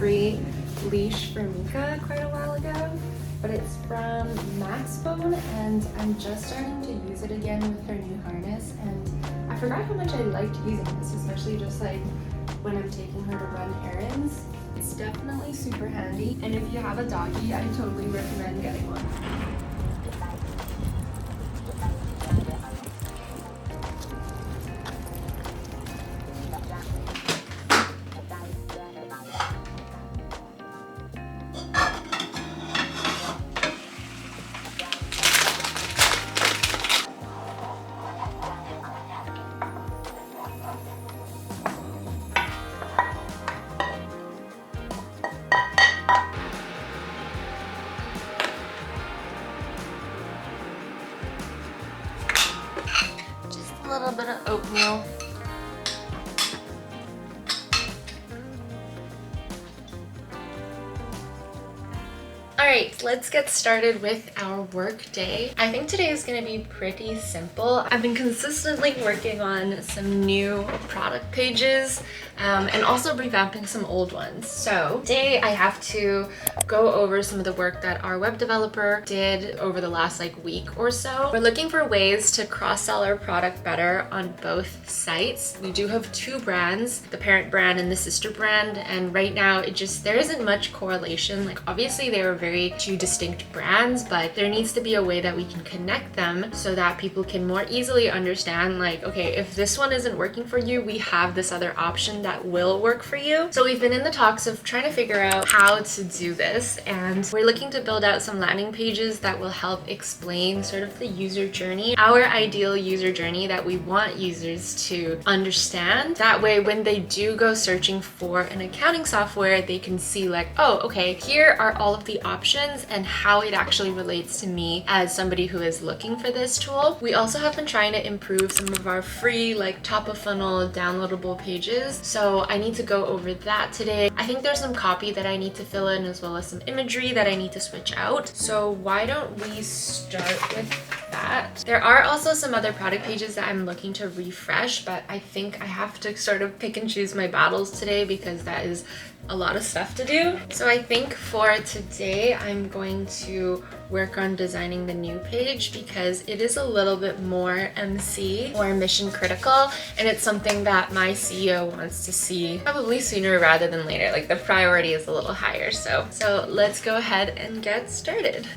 free leash for Mika quite a while ago, but it's from Maxbone, and I'm just starting to use it again with her new harness, and I forgot how much I liked using this, especially just like when I'm taking her to run errands. It's definitely super handy, and if you have a doggy, I totally recommend getting one. A little bit of oatmeal. Alright, let's get started with our work day. I think today is going to be pretty simple. I've been consistently working on some new product pages and also revamping some old ones. So today I have to go over some of the work that our web developer did over the last week or so. We're looking for ways to cross-sell our product better on both sites. We do have two brands, the parent brand and the sister brand, and right now there isn't much correlation. Like obviously they are very two distinct brands, but there needs to be a way that we can connect them so that people can more easily understand, like, okay, if this one isn't working for you, we have this other option that will work for you. So we've been in the talks of trying to figure out how to do this, and we're looking to build out some landing pages that will help explain sort of the user journey, our ideal user journey that we want users to understand. That way, when they do go searching for an accounting software, they can see like, oh, okay, here are all of the options and how it actually relates to me as somebody who is looking for this tool. We also have been trying to improve some of our free top of funnel downloadable pages. So I need to go over that today. I think there's some copy that I need to fill in as well as some imagery that I need to switch out. So why don't we start with that? There are also some other product pages that I'm looking to refresh, but I think I have to sort of pick and choose my battles today because that is a lot of stuff to do. So I think for today, I'm going to work on designing the new page because it is a little bit more MC or mission critical, and it's something that my CEO wants to see probably sooner rather than later. Like the priority is a little higher. So let's go ahead and get started.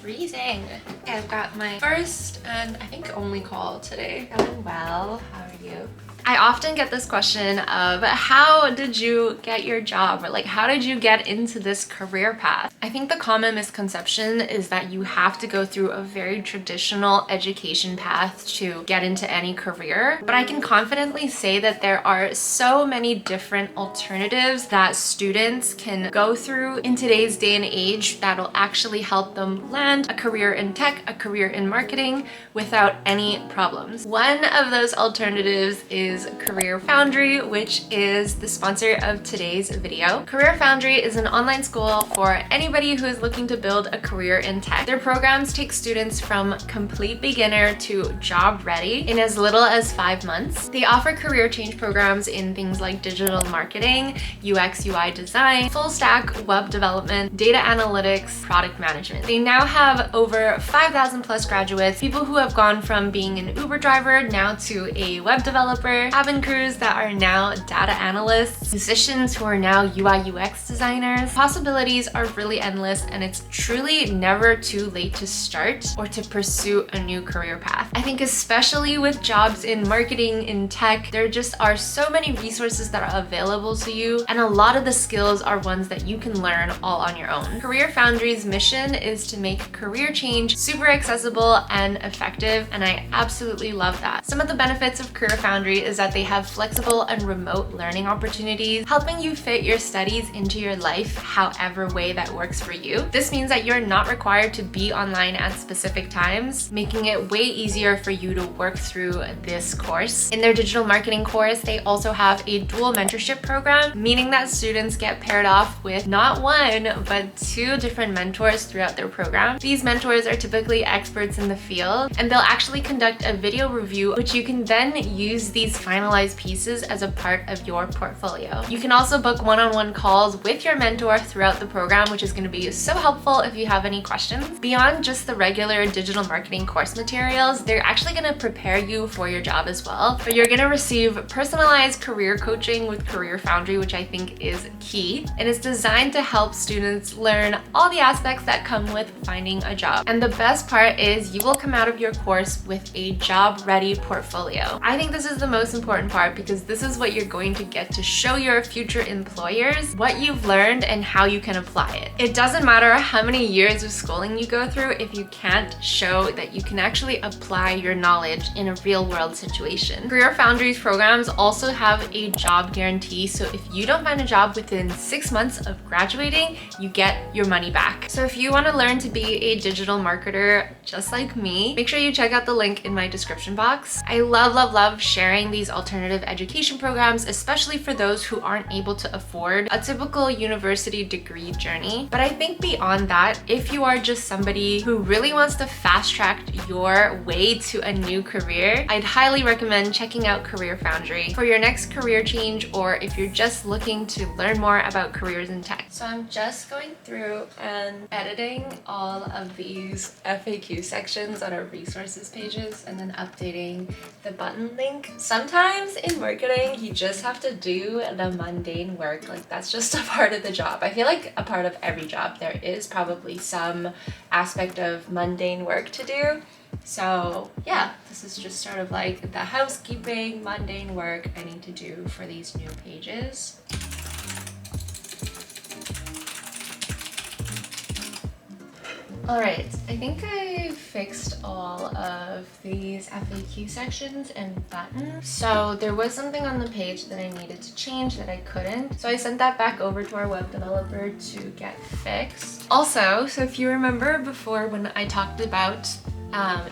Freezing. Okay, I've got my first and I think only call today. Going well. How are you? I often get this question of how did you get your job, or how did you get into this career path? I think the common misconception is that you have to go through a very traditional education path to get into any career, but I can confidently say that there are so many different alternatives that students can go through in today's day and age that will actually help them land a career in tech, a career in marketing without any problems. One of those alternatives is Career Foundry, which is the sponsor of today's video. Career Foundry is an online school for anybody who is looking to build a career in tech. Their programs take students from complete beginner to job ready in as little as 5 months. They offer career change programs in things like digital marketing, UX UI design, full stack web development, data analytics, product management. They now have over 5,000 plus graduates, people who have gone from being an Uber driver now to a web developer, cabin crews that are now data analysts, musicians who are now UI UX designers. Possibilities are really endless, and it's truly never too late to start or to pursue a new career path. I think especially with jobs in marketing, in tech, there just are so many resources that are available to you, and a lot of the skills are ones that you can learn all on your own. Career Foundry's mission is to make career change super accessible and effective, and I absolutely love that. Some of the benefits of Career Foundry is is that they have flexible and remote learning opportunities, helping you fit your studies into your life however way that works for you. This means that you're not required to be online at specific times, making it way easier for you to work through this course. In their digital marketing course, they also have a dual mentorship program, meaning that students get paired off with not one, but 2 different mentors throughout their program. These mentors are typically experts in the field, and they'll actually conduct a video review, which you can then use these finalized pieces as a part of your portfolio. You can also book one-on-one calls with your mentor throughout the program, which is going to be so helpful if you have any questions. Beyond just the regular digital marketing course materials, they're actually going to prepare you for your job as well. But you're going to receive personalized career coaching with Career Foundry, which I think is key, and it's designed to help students learn all the aspects that come with finding a job. And the best part is you will come out of your course with a job-ready portfolio. I think this is the most important part because this is what you're going to get to show your future employers what you've learned and how you can apply it. It doesn't matter how many years of schooling you go through if you can't show that you can actually apply your knowledge in a real-world situation. Career Foundry's programs also have a job guarantee, so if you don't find a job within 6 months of graduating, you get your money back. So if you want to learn to be a digital marketer just like me, make sure you check out the link in my description box. I love sharing these alternative education programs, especially for those who aren't able to afford a typical university degree journey. But I think beyond that, if you are just somebody who really wants to fast track your way to a new career, I'd highly recommend checking out Career Foundry for your next career change, or if you're just looking to learn more about careers in tech. So I'm just going through and editing all of these FAQ sections on our resources pages and then updating the button link. Sometimes in marketing, you just have to do the mundane work. Like, that's just a part of the job. I feel like a part of every job, there is probably some aspect of mundane work to do. So yeah, this is just sort of like the housekeeping, mundane work I need to do for these new pages. All right, I think I fixed all of these FAQ sections and buttons. So there was something on the page that I needed to change that I couldn't. So I sent that back over to our web developer to get fixed. Also, so if you remember before when I talked about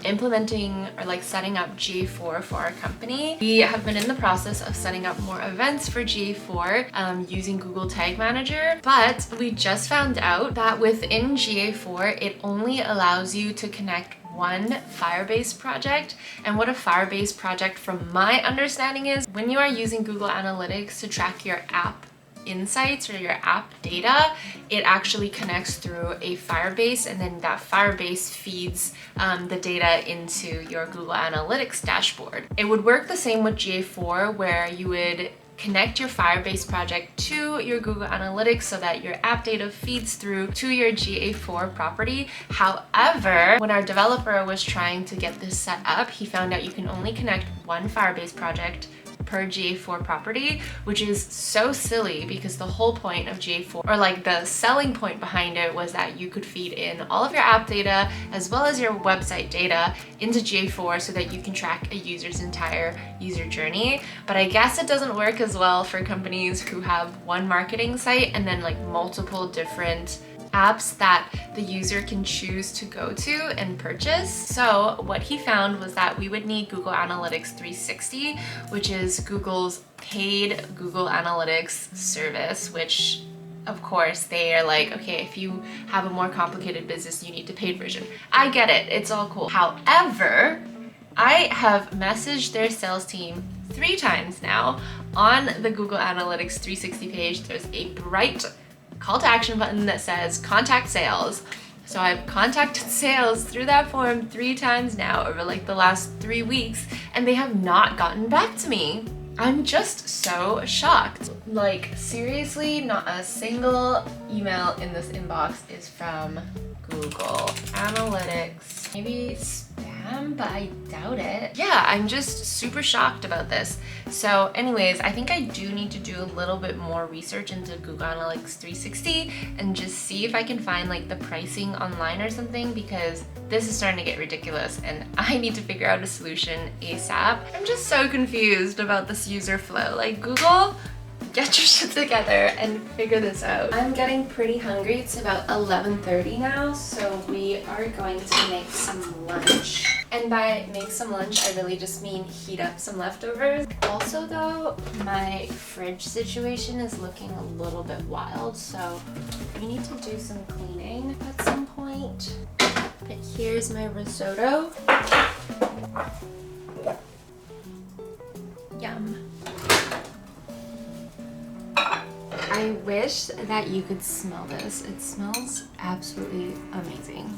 implementing or like setting up GA4 for our company, we have been in the process of setting up more events for GA4 using Google Tag Manager, but we just found out that within GA4 it only allows you to connect one Firebase project. And what a Firebase project, from my understanding, is when you are using Google Analytics to track your app insights or your app data, it actually connects through a Firebase, and then that Firebase feeds the data into your Google Analytics dashboard. It would work the same with GA4, where you would connect your Firebase project to your Google Analytics so that your app data feeds through to your GA4 property. However, when our developer was trying to get this set up, he found out you can only connect one Firebase project per GA4 property, which is so silly because the whole point of GA4, or like the selling point behind it, was that you could feed in all of your app data as well as your website data into GA4 so that you can track a user's entire user journey. But I guess it doesn't work as well for companies who have one marketing site and then like multiple different apps that the user can choose to go to and purchase. So what he found was that we would need Google Analytics 360, which is Google's paid Google Analytics service, which of course they are like, okay, if you have a more complicated business, you need the paid version. I get it, it's all cool. However, I have messaged their sales team 3 times now on the Google Analytics 360 page. There's a bright call to action button that says contact sales. So I've contacted sales through that form 3 times now over like the last 3 weeks, and they have not gotten back to me. I'm just so shocked. Like, seriously, not a single email in this inbox is from Google Analytics. Maybe spam. am, but I doubt it. Yeah, I'm just super shocked about this. So anyways, I think I do need to do a little bit more research into Google Analytics 360 and just see if I can find like the pricing online or something, because this is starting to get ridiculous and I need to figure out a solution ASAP. I'm just so confused about this user flow. Like, Google, get your shit together and figure this out. I'm getting pretty hungry. It's about 11:30 now, so we are going to make some lunch. And by make some lunch, I really just mean heat up some leftovers. Also though, my fridge situation is looking a little bit wild, so we need to do some cleaning at some point. But here's my risotto. Yum. I wish that you could smell this. It smells absolutely amazing.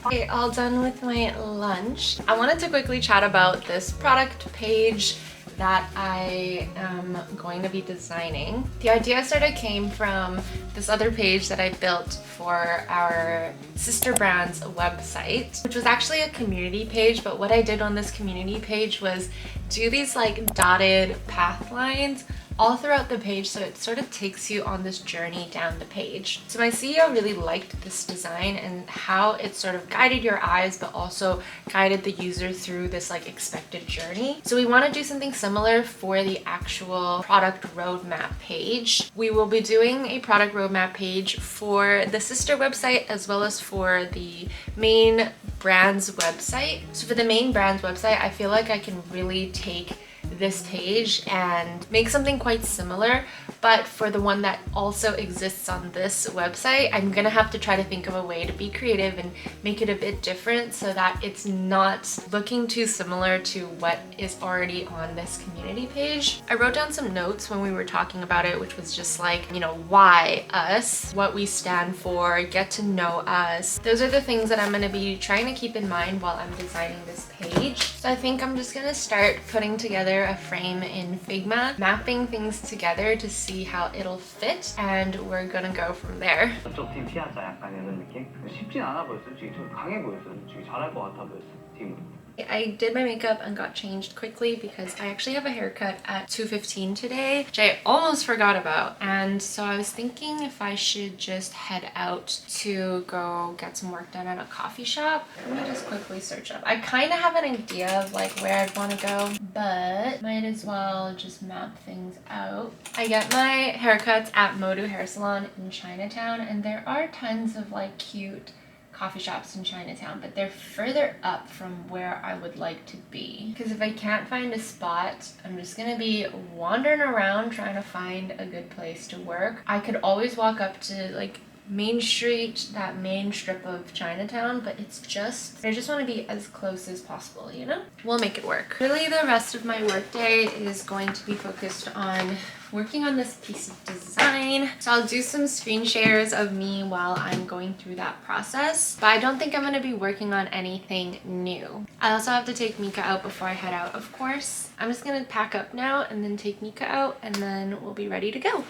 Okay, all done with my lunch. I wanted to quickly chat about this product page that I am going to be designing. The idea sort of came from this other page that I built for our sister brand's website, which was actually a community page, but what I did on this community page was do these like dotted path lines all throughout the page, so it sort of takes you on this journey down the page. So my CEO really liked this design and how it sort of guided your eyes but also guided the user through this like expected journey. So we want to do something similar for the actual product roadmap page. We will be doing a product roadmap page for the sister website as well as for the main brand's website. So for the main brand's website, I feel like I can really take this page and make something quite similar, but for the one that also exists on this website, I'm gonna have to try to think of a way to be creative and make it a bit different so that it's not looking too similar to what is already on this community page. I wrote down some notes when we were talking about it, which was just like, you know, why us, what we stand for, get to know us. Those are the things that I'm gonna be trying to keep in mind while I'm designing this page. So I think I'm just gonna start putting together a frame in Figma, mapping things together to see how it'll fit, and we're gonna go from there. 저쪽 팀 피하자 약간 이런 느낌? 쉽진 않아 보였어. 솔직히 좀 강해 보였어. 솔직히 잘할 것 같아 보였어. 팀은. I did my makeup and got changed quickly because I actually have a haircut at 2:15 today, which I almost forgot about. And so I was thinking if I should just head out to go get some work done at a coffee shop. Let me just quickly search up. I kind of have an idea of like where I'd want to go, but might as well just map things out. I get my haircuts at Modu Hair Salon in Chinatown, and there are tons of like cute coffee shops in Chinatown, but they're further up from where I would like to be. Because if I can't find a spot, I'm just gonna be wandering around trying to find a good place to work. I could always walk up to like Main Street, that main strip of Chinatown, but it's just, I just want to be as close as possible, you know? We'll make it work. Really, the rest of my workday is going to be focused on working on this piece of design. So I'll do some screen shares of me while I'm going through that process, but I don't think I'm going to be working on anything new. I also have to take Mika out before I head out, of course. I'm just going to pack up now and then take Mika out, and then we'll be ready to go.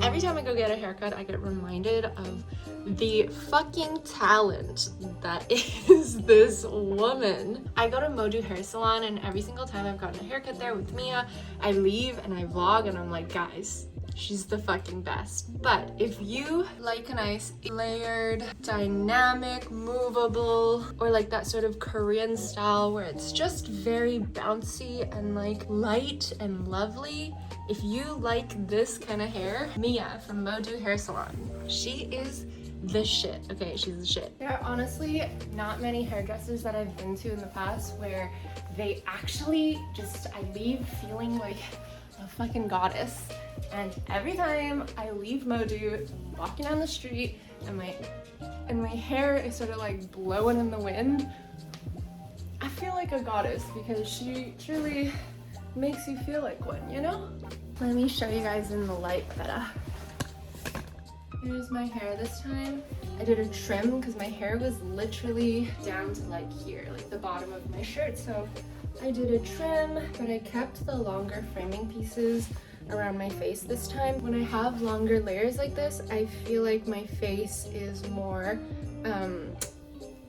Every time I go get a haircut, I get reminded of the fucking talent that is this woman. I go to Modu Hair Salon, and every single time I've gotten a haircut there with Mia, I leave and I vlog and I'm like, guys, She's the fucking best. But if you like a nice layered, dynamic, movable, or like that sort of Korean style where it's just very bouncy and like light and lovely, if you like this kind of hair, Mia from Modu Hair Salon, she is the shit. Okay, she's the shit. There are honestly not many hairdressers that I've been to in the past where they actually just, I leave feeling like a fucking goddess. And every time I leave Modu, walking down the street, and my hair is sort of like blowing in the wind, I feel like a goddess because she truly makes you feel like one, you know? Let me show you guys in the light better. Here's my hair this time. I did a trim because my hair was literally down to like here, like the bottom of my shirt. So I did a trim, but I kept the longer framing pieces around my face this time. When I have longer layers like this, I feel like my face is more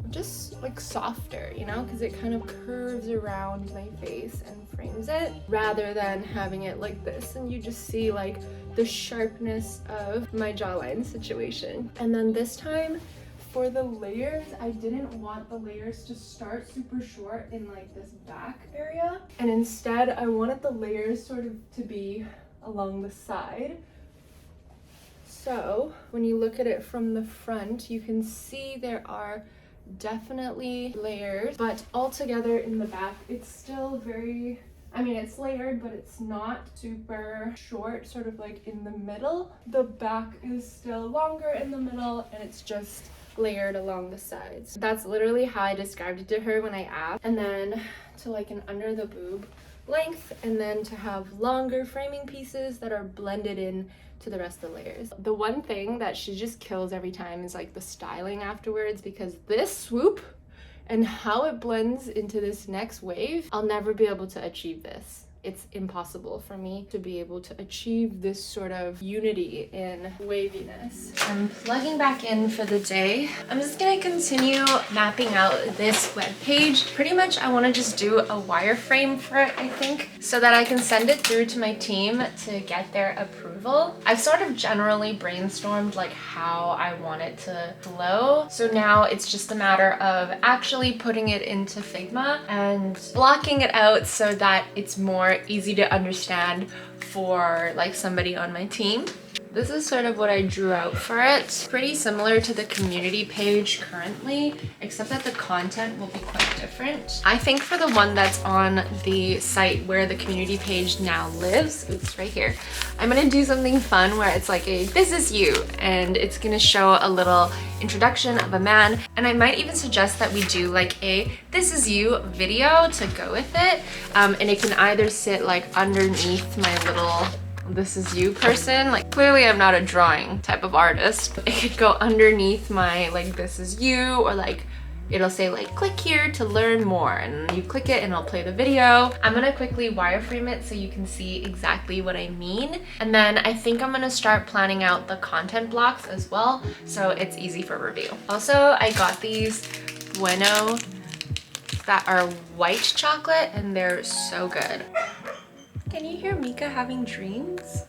just like softer, you know, because it kind of curves around my face and frames it rather than having it like this and you just see like the sharpness of my jawline situation. And then this time for the layers, I didn't want the layers to start super short in like this back area, and instead I wanted the layers sort of to be along the side. So when you look at it from the front, you can see there are definitely layers, but all together in the back it's still very, I mean it's layered, but it's not super short, sort of like in the middle. The back is still longer in the middle and it's just layered along the sides. That's literally how I described it to her when I asked. And then to like an under the boob length, and then to have longer framing pieces that are blended in to the rest of the layers. The one thing that she just kills every time is like the styling afterwards, because this swoop and how it blends into this next wave, I'll never be able to achieve this. It's impossible for me to be able to achieve this sort of unity in waviness. I'm plugging back in for the day. I'm just gonna continue mapping out this web page. Pretty much I wanna just do a wireframe for it, I think, so that I can send it through to my team to get their approval. I've sort of generally brainstormed like how I want it to flow. So now it's just a matter of actually putting it into Figma and blocking it out so that it's more easy to understand for like somebody on my team. This is sort of what I drew out for it. Pretty similar to the community page currently, except that the content will be quite different. I think for the one that's on the site where the community page now lives, it's right here, I'm gonna do something fun where it's like a "this is you," and it's gonna show a little introduction of a man, and I might even suggest that we do like a "this is you" video to go with it, and it can either sit like underneath my little "this is you" person. Like clearly I'm not a drawing type of artist. It could go underneath my like "this is you," or like it'll say like "click here to learn more," and you click it and I'll play the video. I'm gonna quickly wireframe it so you can see exactly what I mean, and then I think I'm gonna start planning out the content blocks as well so it's easy for review. Also, I got these Bueno that are white chocolate and they're so good. Can you hear Mika having dreams?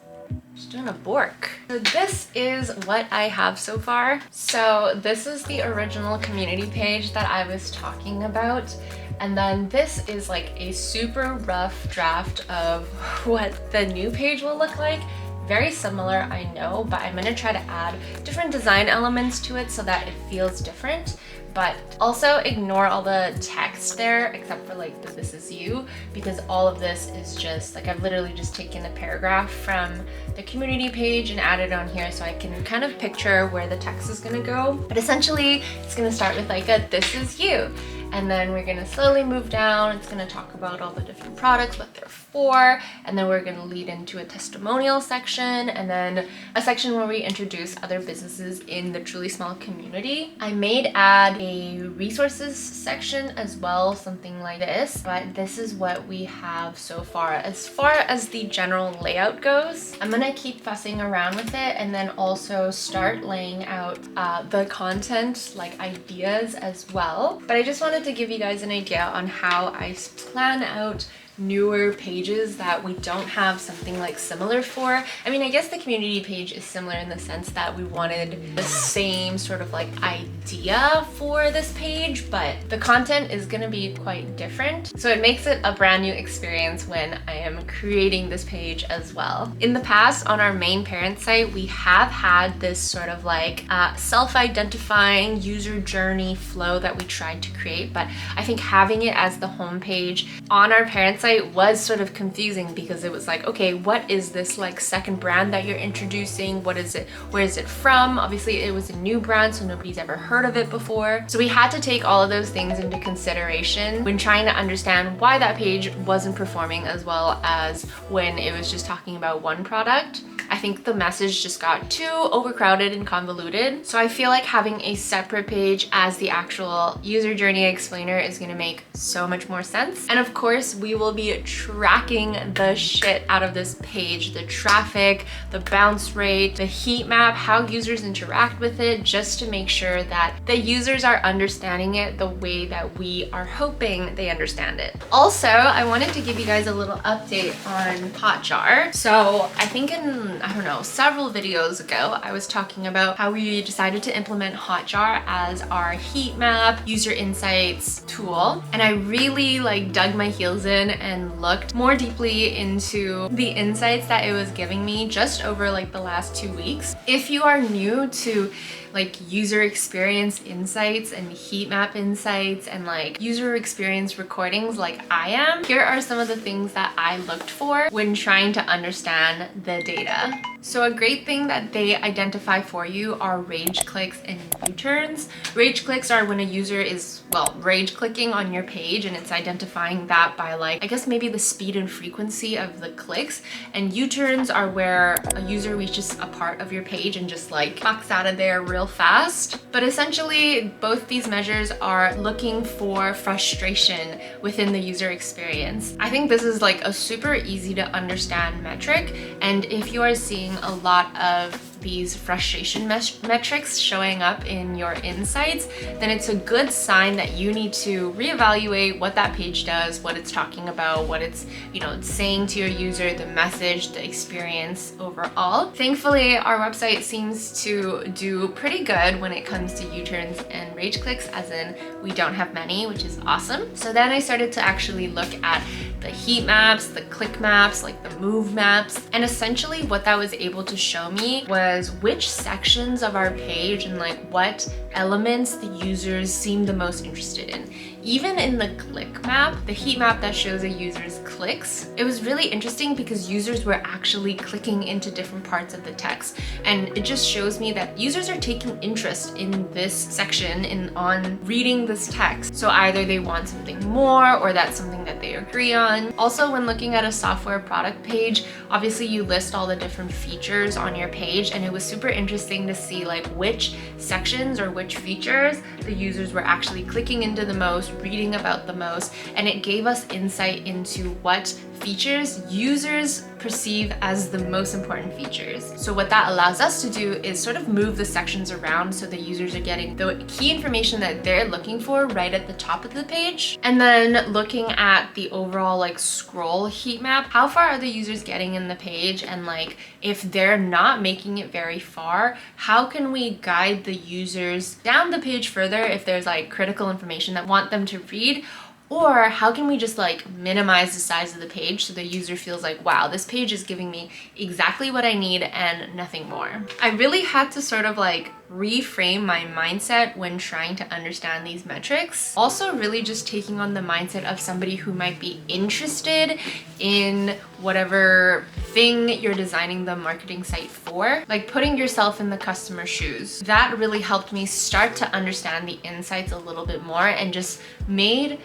She's doing a bork. So this is what I have so far. So this is the original community page that I was talking about. And then this is like a super rough draft of what the new page will look like. Very similar, I know, but I'm gonna try to add different design elements to it so that it feels different. But also ignore all the text there except for like the "this is you," because all of this is just like I've literally just taken a paragraph from the community page and added on here so I can kind of picture where the text is gonna go. But essentially it's gonna start with like a "this is you," and then we're gonna slowly move down. It's gonna talk about all the different products, what they're for, and then we're gonna lead into a testimonial section, and then a section where we introduce other businesses in the Truly Small community. I may add a resources section as well, something like this, but this is what we have so far. As far as the general layout goes, I'm gonna keep fussing around with it and then also start laying out the content, like ideas as well. But I just wanted to give you guys an idea on how I plan out newer pages that we don't have something like similar for. I mean, I guess the community page is similar in the sense that we wanted the same sort of like idea for this page, but the content is gonna be quite different. So it makes it a brand new experience when I am creating this page as well. In the past, on our main parent site, we have had this sort of like self-identifying user journey flow that we tried to create, but I think having it as the homepage on our parent site was sort of confusing because it was like, okay, what is this like second brand that you're introducing? What is it? Where is it from? Obviously it was a new brand, so nobody's ever heard of it before. So we had to take all of those things into consideration when trying to understand why that page wasn't performing as well as when it was just talking about one product. I think the message just got too overcrowded and convoluted. So I feel like having a separate page as the actual user journey explainer is gonna make so much more sense. And of course, we will be tracking the shit out of this page, the traffic, the bounce rate, the heat map, how users interact with it, just to make sure that the users are understanding it the way that we are hoping they understand it. Also, I wanted to give you guys a little update on Hotjar. So I think in, I don't know, several videos ago, I was talking about how we decided to implement Hotjar as our heat map user insights tool. And I really like dug my heels in and looked more deeply into the insights that it was giving me just over like the last 2 weeks. If you are new to like user experience insights and heat map insights and like user experience recordings like I am, here are some of the things that I looked for when trying to understand the data. So a great thing that they identify for you are rage clicks and U-turns. Rage clicks are when a user is, well, rage clicking on your page, and it's identifying that by like, I guess maybe the speed and frequency of the clicks. And U-turns are where a user reaches a part of your page and just like fucks out of there real fast. But essentially, both these measures are looking for frustration within the user experience. I think this is like a super easy to understand metric, and if you are seeing a lot of these frustration metrics showing up in your insights, then it's a good sign that you need to reevaluate what that page does, what it's talking about, what it's, you know, saying to your user, the message, the experience overall. Thankfully, our website seems to do pretty good when it comes to U-turns and rage clicks, as in we don't have many, which is awesome. So then I started to actually look at the heat maps, the click maps, like the move maps, and essentially what that was able to show me was which sections of our page and like what elements the users seem the most interested in. Even in the click map, the heat map that shows a user's clicks, it was really interesting because users were actually clicking into different parts of the text. And it just shows me that users are taking interest in this section on reading this text. So either they want something more or that's something that they agree on. Also, when looking at a software product page, obviously you list all the different features on your page, and it was super interesting to see like which sections or which features the users were actually clicking into the most, reading about the most, and it gave us insight into what features users perceive as the most important features. So what that allows us to do is sort of move the sections around so the users are getting the key information that they're looking for right at the top of the page. And then looking at the overall like scroll heat map, how far are the users getting in the page, and like if they're not making it very far, how can we guide the users down the page further if there's like critical information that want them to read? Or how can we just like minimize the size of the page so the user feels like, wow, this page is giving me exactly what I need and nothing more. I really had to sort of like reframe my mindset when trying to understand these metrics. Also really just taking on the mindset of somebody who might be interested in whatever thing you're designing the marketing site for, like putting yourself in the customer's shoes. That really helped me start to understand the insights a little bit more and just made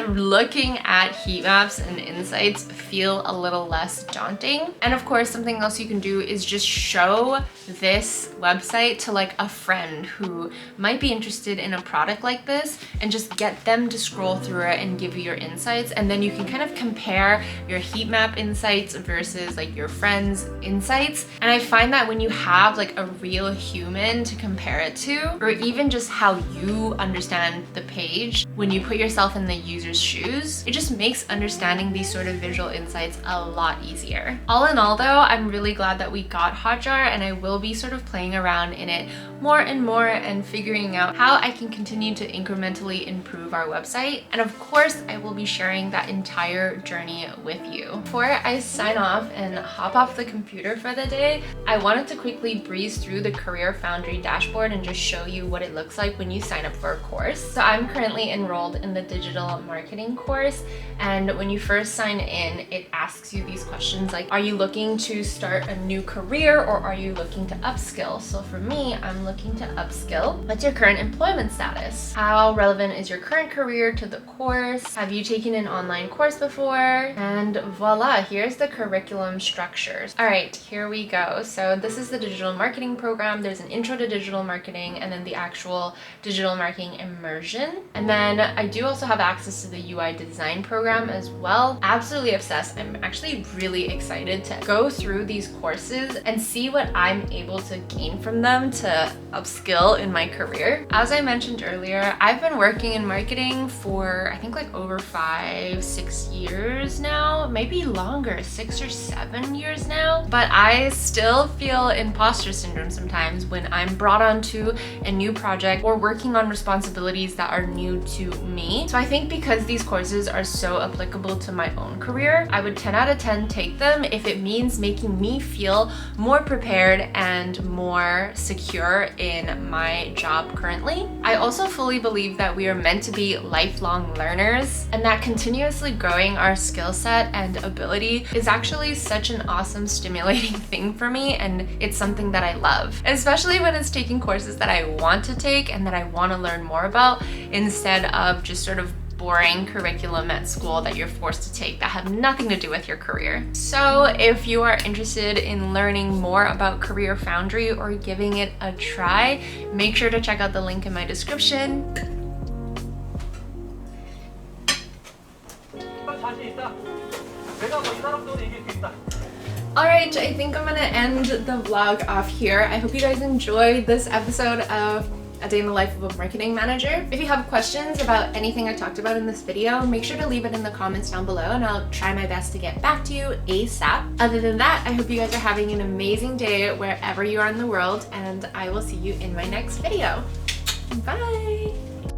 looking at heat maps and insights feel a little less daunting. And of course, something else you can do is just show this website to like a friend who might be interested in a product like this and just get them to scroll through it and give you your insights, and then you can kind of compare your heat map insights versus like your friends' insights. And I find that when you have like a real human to compare it to, or even just how you understand the page, when you put yourself in the user's shoes, it just makes understanding these sort of visual insights a lot easier. All in all though, I'm really glad that we got Hotjar, and I will be sort of playing around in it more and more and figuring out how I can continue to incrementally improve our website. And of course, I will be sharing that entire journey with you. Before I sign off and hop off the computer for the day, I wanted to quickly breeze through the Career Foundry dashboard and just show you what it looks like when you sign up for a course. So I'm currently enrolled in the digital marketing course, and when you first sign in, it asks you these questions like, are you looking to start a new career or are you looking to upskill? So for me, I'm looking to upskill. What's your current employment status? How relevant is your current career to the course? Have you taken an online course before? And voila, here's the curriculum structures. All right, here we go. So this is the digital marketing program. There's an intro to digital marketing and then the actual digital marketing immersion. And then I do also have access to the UI design program as well. Absolutely obsessed. I'm actually really excited to go through these courses and see what I'm able to gain from them to upskill in my career. As I mentioned earlier, I've been working in marketing for I think like over 5-6 years now, maybe longer, 6 or 7 years now. But I still feel imposter syndrome sometimes when I'm brought onto a new project or working on responsibilities that are new to me. So I think because these courses are so applicable to my own career, I would 10 out of 10 take them if it means making me feel more prepared and more secure in my job currently. I also fully believe that we are meant to be lifelong learners, and that continuously growing our skill set and ability is actually such an awesome, stimulating thing for me, and it's something that I love, especially when it's taking courses that I want to take and that I want to learn more about instead of just sort of boring curriculum at school that you're forced to take that have nothing to do with your career. So if you are interested in learning more about Career Foundry or giving it a try, make sure to check out the link in my description. Alright, I think I'm gonna end the vlog off here. I hope you guys enjoyed this episode of A Day in the Life of a Marketing Manager. If you have questions about anything I talked about in this video, make sure to leave it in the comments down below and I'll try my best to get back to you ASAP. Other than that, I hope you guys are having an amazing day wherever you are in the world, and I will see you in my next video. Bye!